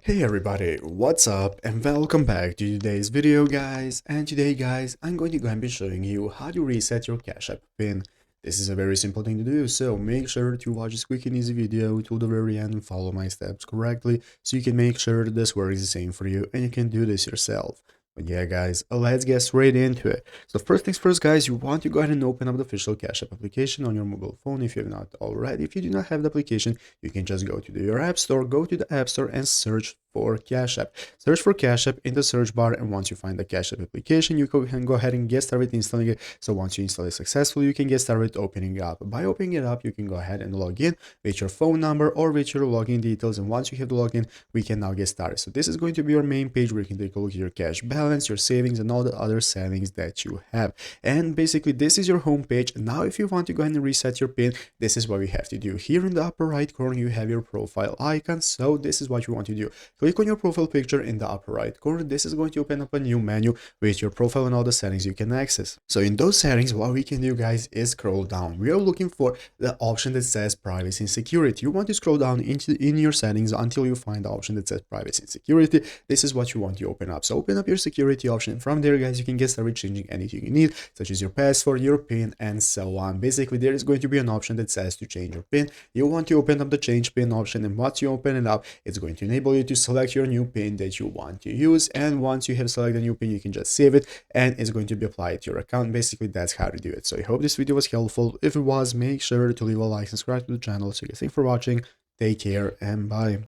Hey everybody, what's up and welcome back to today's video guys. And today guys, I'm going to be showing you how to reset your Cash App PIN. This is a very simple thing to do, so make sure to watch this quick and easy video till the very end and follow my steps correctly so you can make sure that this works the same for you and you can do this yourself. But yeah guys, let's get straight into it. So first things first guys, you want to go ahead and open up the official Cash App application on your mobile phone if you have not already. If you do not have the application, you can just go to your App Store, go to the App Store and search for Cash App. Search for Cash App in the search bar, and once you find the Cash App application, you can go ahead and get started installing it. So once you install it successfully, you can get started opening it up. By opening it up, you can go ahead and log in with your phone number or with your login details, and once you have the login, we can now get started. So this is going to be your main page where you can take a look at your cash balance, your savings, and all the other settings that you have. And basically, this is your home page. Now, if you want to go ahead and reset your PIN, this is what we have to do. Here in the upper right corner, you have your profile icon. So this is what you want to do. Click on your profile picture in the upper right corner. This is going to open up a new menu with your profile and all the settings you can access. So in those settings, what we can do guys is scroll down. We are looking for the option that says privacy and security. You want to scroll down in your settings until you find the option that says privacy and security. This is what you want to open up. So open up your security option. From there guys, you can get started changing anything you need, such as your password, your PIN, and so on. Basically, there is going to be an option that says to change your PIN. You want to open up the change PIN option, and once you open it up, it's going to enable you to select your new PIN that you want to use. And once you have selected a new PIN, you can just save it and it's going to be applied to your account. Basically, that's how to do it. So I hope this video was helpful. If it was, make sure to leave a like, subscribe to the channel. So thanks for watching. Take care and bye.